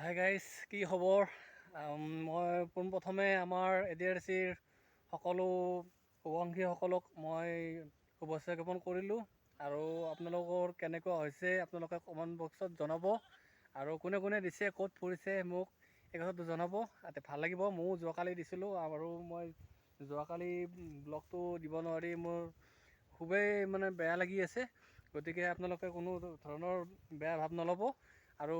Hi guys, কি খবৰ? মই পোনপ্ৰথমে আমাৰ ADRCৰ সকলো শুভাকাংক্ষীসকলক মই শুভেচ্ছা জ্ঞাপন কৰিলোঁ। আৰু আপোনালোকৰ কেনেকুৱা হৈছে আপোনালোকে কমেণ্ট বক্সত জনাব। আৰু কোনে কোনে দিছে, ক'ত ফুৰিছে মোক এই কথাটো জনাব। ভাল লাগিব। ময়ো যোৱাকালি দিছিলোঁ আৰু মই যোৱাকালি ব্লগটো দিব নোৱাৰি মোৰ খুবেই বেয়া লাগি আছে। গতিকে আপোনালোকে কোনো ধৰণৰ বেয়া ভাৱ নল'ব। আৰু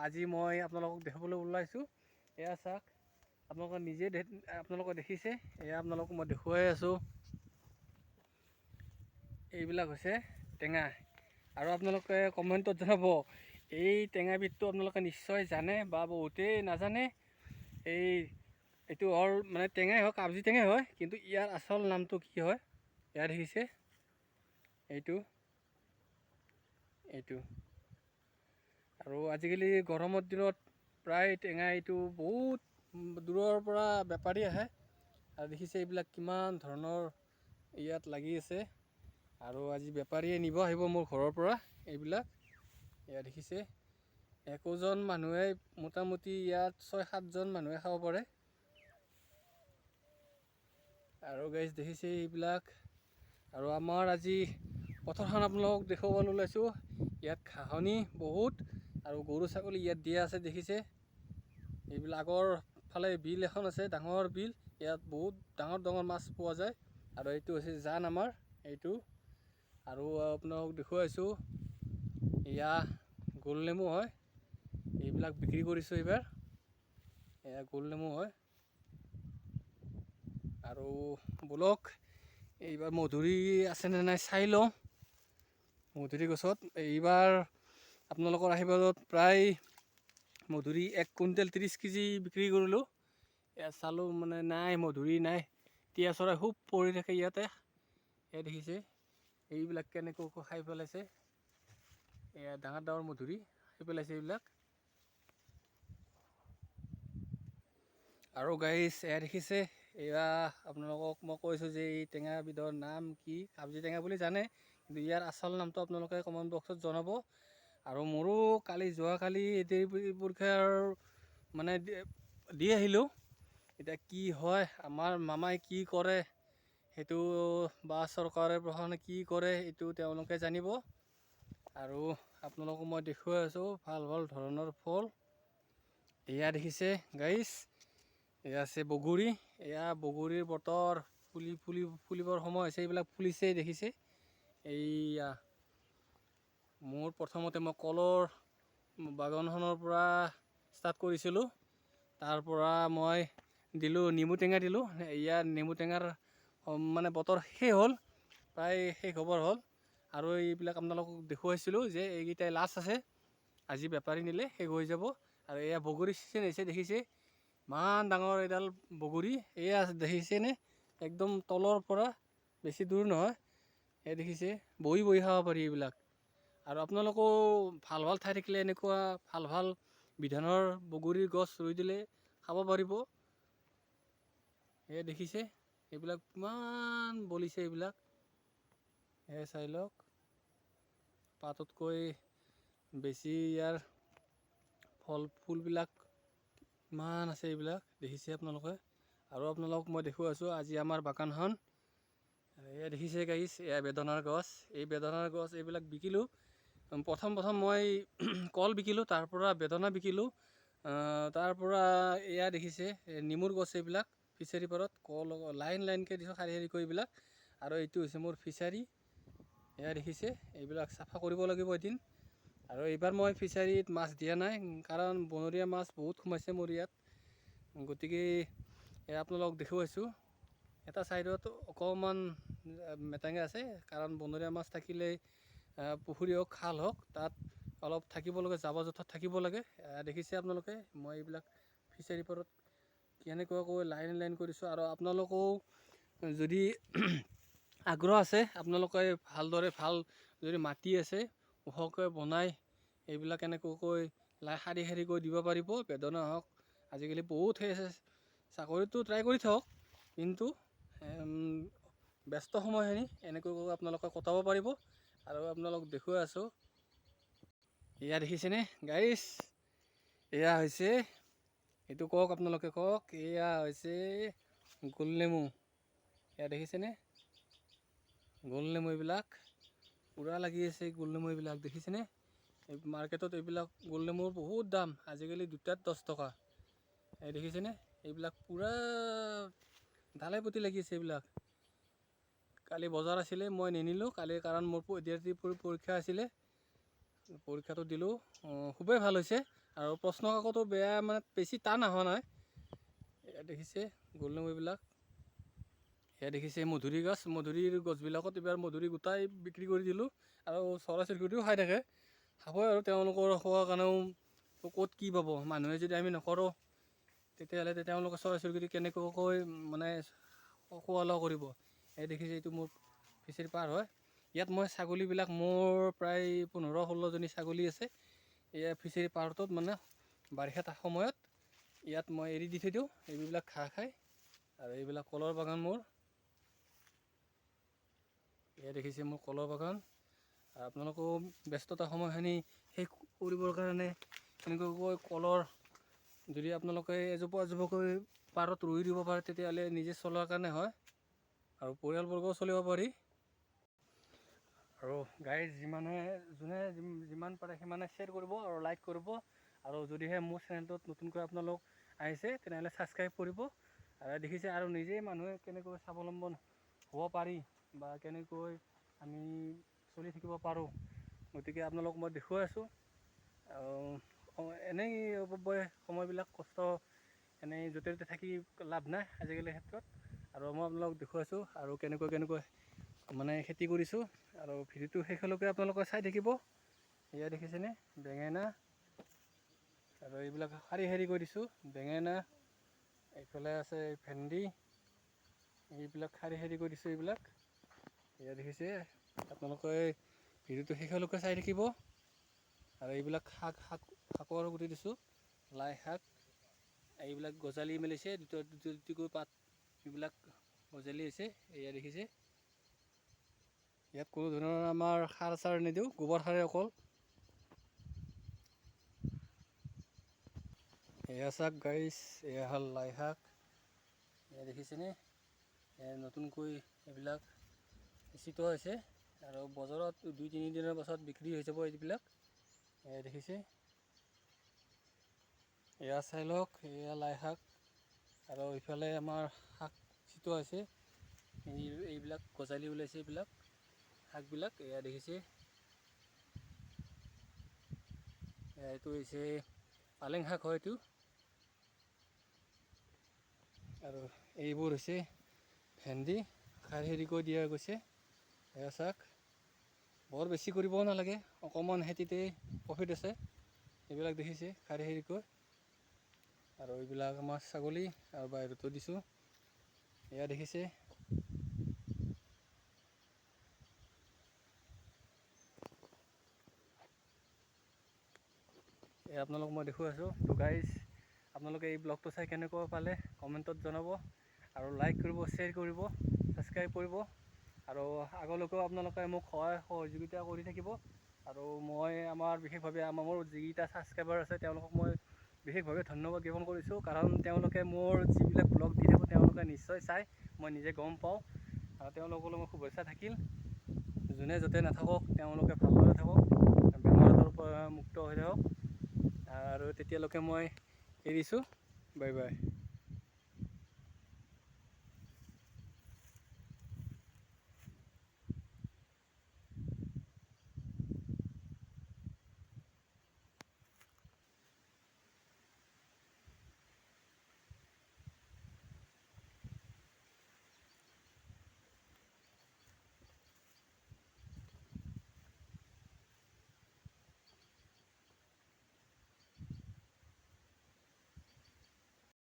আজি মই আপোনালোকক দেখাবলৈ ওলাইছোঁ, এয়া চাওক, আপোনালোকে নিজে আপোনালোকে দেখিছে, এয়া আপোনালোকক মই দেখুৱাই আছোঁ। এইবিলাক হৈছে টেঙা। আৰু আপোনালোকে কমেণ্টত জনাব এই টেঙাবিধটো আপোনালোকে নিশ্চয় জানে বা বহুতেই নাজানে। এইটো হ'ল টেঙাই হয়, কাবজি টেঙাই হয়, কিন্তু ইয়াৰ আচল নামটো কি হয় এয়া দেখিছে, এইটো। আৰু আজিকালি গৰমৰ দিনত প্ৰায় টেঙা এইটো বহুত দূৰৰ পৰা বেপাৰী আহে। আৰু দেখিছে এইবিলাক কিমান ধৰণৰ ইয়াত লাগি আছে। আৰু আজি বেপাৰীয়ে নিব আহিব মোৰ ঘৰৰ পৰা এইবিলাক। এয়া দেখিছে, একোজন মানুহে মোটামুটি ইয়াত 6-7জন মানুহে খাব পাৰে। আৰু গাইজ দেখিছে এইবিলাক। আৰু আমাৰ আজি পথাৰখন আপোনালোকক দেখুৱাবলৈ ওলাইছোঁ। ইয়াত ঘাঁহনি বহুত আৰু গৰু ছাগলী ইয়াত দিয়া আছে দেখিছে। এইবিলাক আগৰ ফালে বিল এখন আছে, ডাঙৰ বিল। ইয়াত বহুত ডাঙৰ ডাঙৰ মাছ পোৱা যায়। আৰু এইটো হৈছে জান আমাৰ এইটো। আৰু আপোনালোকক দেখুৱাইছোঁ, এয়া গোল নেমু হয়। এইবিলাক বিক্ৰী কৰিছোঁ এইবাৰ। এয়া গোল নেমু হয়। আৰু বলক এইবাৰ মধুৰি আছেনে নাই চাই লওঁ। মধুৰি গছত এইবাৰ আপোনালোকৰ আশীৰ্বাদত প্ৰায় মধুৰি 1 কুইণ্টেল 30 কেজি বিক্ৰী কৰিলোঁ। এয়া চালোঁ নাই, মধুৰি নাই। টিয়া চৰাই খুব পৰি থাকে ইয়াতে। এয়া দেখিছে এইবিলাক কেনেকৈ খাই পেলাইছে। এয়া ডাঙৰ ডাঙৰ মধুৰি খাই পেলাইছে এইবিলাক। আৰু গাইজ এয়া দেখিছে, এয়া আপোনালোকক মই কৈছোঁ যে এই টেঙাবিধৰ নাম কি। কাবজি টেঙা বুলি জানে, কিন্তু ইয়াৰ আচল নামটো আপোনালোকে কমেণ্ট বক্সত জনাব। আৰু মোৰো যোৱাকালি ADR পৰীক্ষাৰ দি আহিলোঁ। এতিয়া কি হয়, আমাৰ মামাই কি কৰে সেইটো, বা চৰকাৰে প্ৰশাসনে কি কৰে এইটো তেওঁলোকে জানিব। আৰু আপোনালোকক মই দেখুৱাই আছোঁ ভাল ভাল ধৰণৰ ফল। এয়া দেখিছে গাইজ, এয়া আছে বগৰী। এয়া বগৰীৰ বতৰ, ফুলিবৰ সময় হৈছে। এইবিলাক ফুলিছে দেখিছে। এইয়া মোৰ প্ৰথমতে মই কলৰ বাগানখনৰ পৰা ষ্টাৰ্ট কৰিছিলোঁ। তাৰ পৰা মই দিলোঁ নেমু টেঙা দিলোঁ। ইয়াৰ নেমু টেঙাৰ বতৰ শেষ হ'ল, প্ৰায় শেষ হ'বৰ হ'ল। আৰু এইবিলাক আপোনালোকক দেখুৱাইছিলোঁ যে এইকেইটাই লাষ্ট আছে। আজি বেপাৰী নিলে শেষ হৈ যাব। আৰু এয়া বগৰী চিজন হৈছে দেখিছে, ইমান ডাঙৰ এডাল বগৰী। এয়া দেখিছেনে, একদম তলৰ পৰা বেছি দূৰ নহয়। এয়া দেখিছে, বহি বহি খাব পাৰি এইবিলাক। আৰু আপোনালোকেও ভাল ভাল ঠাই থাকিলে এনেকুৱা ভাল ভাল বিধানৰ বগৰীৰ গছ ৰুই দিলে খাব পাৰিব। এয়া দেখিছে এইবিলাক কিমান বলিছে এইবিলাক। এয়া চাই লওক, পাততকৈ বেছি ইয়াৰ ফুলবিলাক কিমান আছে এইবিলাক দেখিছে আপোনালোকে। আৰু আপোনালোকক মই দেখুৱাইছোঁ আজি আমাৰ বাগানখন। এয়া দেখিছে গাইজ, এয়া বেদনাৰ গছ। এই বেদনাৰ গছ এইবিলাক বিকিলোঁ। প্ৰথম মই কল বিকিলোঁ, তাৰ পৰা বেদনা বিকিলোঁ। তাৰ পৰা এয়া দেখিছে নেমুৰ গছ। এইবিলাক ফিচাৰী পাৰত কল লাইন লাইনকৈ দিছোঁ, শাৰী শাৰীকৈ এইবিলাক। আৰু এইটো হৈছে মোৰ ফিচাৰী। এয়া দেখিছে, এইবিলাক চাফা কৰিব লাগিব এদিন। আৰু এইবাৰ মই ফিচাৰীত মাছ দিয়া নাই, কাৰণ বনৰীয়া মাছ বহুত সোমাইছে মোৰ ইয়াত। গতিকে আপোনালোকক দেখুৱাইছোঁ। এটা ছাইডত অকণমান মেটেঙা আছে, কাৰণ বনৰীয়া মাছ থাকিলে পুখুৰী হওক খাল হওক তাত অলপ থাকিব লাগে, জাবৰ জোঁথৰ থাকিব লাগে। দেখিছে আপোনালোকে মই এইবিলাক ফিচাৰী পাৰত কেনেকুৱাকৈ লাইন লাইন কৰিছোঁ। আৰু আপোনালোকেও যদি আগ্ৰহ আছে, আপোনালোকে ভালদৰে যদি মাটি আছে ওখকৈ বনাই এইবিলাক এনেকুৱাকৈ শাৰী শাৰীকৈ দিব পাৰিব। বেদনা হওক, আজিকালি বহুত সেই আছে। চাকৰিটো ট্ৰাই কৰি থাকক, কিন্তু ব্যস্ত সময়খিনি এনেকুৱাকৈ আপোনালোকে কটাব পাৰিব। আৰু আপোনালোক দেখুৱাই আছোঁ, এয়া দেখিছেনে গাইজ, এয়া হৈছে, এইটো কওক আপোনালোকে কওক, এয়া হৈছে গোল নেমু। এয়া দেখিছেনে গোল নেমু? এইবিলাক পূৰা লাগি আছে গোল নেমু, এইবিলাক দেখিছেনে? এই মাৰ্কেটত এইবিলাক গোল নেমুৰ বহুত দাম, আজিকালি দুটাত 10 টকা। এই দেখিছেনে? এইবিলাক পূৰা ঢালাই পতি লাগি আছে এইবিলাক। কালি বজাৰ আছিলে, মই নিনিলোঁ কালি, কাৰণ মোৰ পৰীক্ষা আছিলে। পৰীক্ষাটো দিলোঁ, খুবেই ভাল হৈছে। আৰু প্ৰশ্ন কাকতো বেয়া, মানে বেছি টান অহা নাই। এয়া দেখিছে গোল নেমু এইবিলাক। এয়া দেখিছে মধুৰি গছ, মধুৰিৰ গছবিলাকত এইবাৰ মধুৰি গোটাই বিক্ৰী কৰি দিলোঁ। আৰু চৰাই চিৰিকটিও খাই থাকে, খাবই আৰু তেওঁলোকৰ খোৱাৰ কাৰণেও ক'ত কি পাব। মানুহে যদি আমি নকৰোঁ, তেতিয়াহ'লে তেওঁলোকে চৰাই চিৰিকটি কেনেকুৱাকৈ মানে খোৱা লোৱা কৰিব। এই দেখিছে এইটো মোৰ ফিচাৰী পাৰ হয়। ইয়াত মই ছাগলীবিলাক, মোৰ প্ৰায় 15-16 জনী ছাগলী আছে। এয়া ফিচাৰী পাৰটোত, মানে বাৰিষা সময়ত ইয়াত মই এৰি দি থৈ দিওঁ, এইবিলাক ঘাঁহ খায়। আৰু এইবিলাক কলৰ বাগান মোৰ। এয়া দেখিছে মোৰ কলৰ বাগান। আৰু আপোনালোকেও ব্যস্ততা সময়খিনি শেষ কৰিবৰ কাৰণে এনেকুৱাকৈ কলৰ, যদি আপোনালোকে এজোপা এজোপাকৈ পাৰত ৰুই দিব পাৰে, তেতিয়াহ'লে নিজে চলাৰ কাৰণে হয় আৰু পৰিয়ালবৰ্গও চলিব পাৰি। আৰু গাইজ যোনে যিমান পাৰে সিমানে শ্বেয়াৰ কৰিব আৰু লাইক কৰিব। আৰু যদিহে মোৰ চেনেলটোত নতুনকৈ আপোনালোক আহিছে, তেনেহ'লে ছাবস্ক্ৰাইব কৰিব। আৰু দেখিছে, আৰু নিজেই মানুহে কেনেকৈ স্বাৱলম্বন হ'ব পাৰি বা কেনেকৈ আমি চলি থাকিব পাৰোঁ, গতিকে আপোনালোক মই দেখুৱাই আছোঁ। এনেই সময়বিলাক কষ্ট, এনেই য'তে ত'তে থাকি লাভ নাই আজিকালি ক্ষেত্ৰত। আৰু মই আপোনালোকক দেখুৱাইছোঁ আৰু কেনেকৈ মানে খেতি কৰিছোঁ। আৰু ভিডিঅ'টো শেষলৈকে আপোনালোকে চাই থাকিব। এয়া দেখিছেনে বেঙেনা, আৰু এইবিলাক শাৰী শাৰী কৰি দিছোঁ বেঙেনা। এইফালে আছে ভেন্দি, এইবিলাক শাৰী শাৰী কৰি দিছোঁ এইবিলাক। এয়া দেখিছে, আপোনালোকে ভিডিঅ'টো শেষলৈকে চাই থাকিব। আৰু এইবিলাক শাকৰ গুটি দিছোঁ, লাই শাক। এইবিলাক গজালি মেলিছে, দুটিকৈ পাত এইবিলাক গজালি হৈছে। এয়া দেখিছে, ইয়াত কোনো ধৰণৰ আমাৰ সাৰ চাৰ নিদিওঁ, গোবৰ সাৰে অকল। এয়া চাওক গাইজ, এয়া হ'ল লাই শাক। এয়া দেখিছেনে? নতুনকৈ এইবিলাক চিটোৱা হৈছে, আৰু বজাৰত 2-3 দিনৰ পাছত বিক্ৰী হৈ যাব এইবিলাক। এয়া দেখিছে, এয়া চাই লওক, এয়া লাই শাক। আৰু ইফালে আমাৰ শাক চিটোৱা হৈছে, এইবিলাক গজালি ওলাইছে এইবিলাক শাকবিলাক। এয়া দেখিছে, এইটো হৈছে পালেং শাক হয় এইটো। আৰু এইবোৰ হৈছে ভেন্দি, শাৰী শাৰীকৈ দিয়া গৈছে। এয়া চাওক, বৰ বেছি কৰিবও নালাগে, অকণমান খেতিতে প্ৰফিট আছে। এইবিলাক দেখিছে শাৰী শাৰীকৈ। আৰু এইবিলাক আমাৰ ছাগলী, আৰু বাহিৰতো দিছোঁ। এয়া দেখিছে, আপোনালোক মই দেখুৱাই আছোঁ। তো গাইজ, আপোনালোকে এই ব্লগটো চাই কেনেকুৱা পালে কমেণ্টত জনাব। আৰু লাইক কৰিব, শ্বেয়াৰ কৰিব, ছাবস্ক্ৰাইব কৰিব। আৰু আগলৈকেও আপোনালোকে মোক সহায় সহযোগিতা কৰি থাকিব। আৰু মই বিশেষভাৱে মোৰ যিকেইটা ছাবস্ক্ৰাইবাৰ আছে, তেওঁলোকক মই বিশেষভাৱে ধন্যবাদ জ্ঞাপন কৰিছোঁ। কাৰণ তেওঁলোকে মোৰ যিবিলাক ব্লগ দি থাকোঁ, তেওঁলোকে নিশ্চয় চাই, মই নিজে গম পাওঁ। আৰু তেওঁলোকলৈ মই শুভেচ্ছা থাকিল। যোনে য'তে নাথাকক, তেওঁলোকে ভালদৰে থাকক, বেমাৰ আজাৰৰ পৰা মুক্ত হৈ থাকক। আৰু তেতিয়ালৈকে মই এৰিছোঁ, বাই বাই।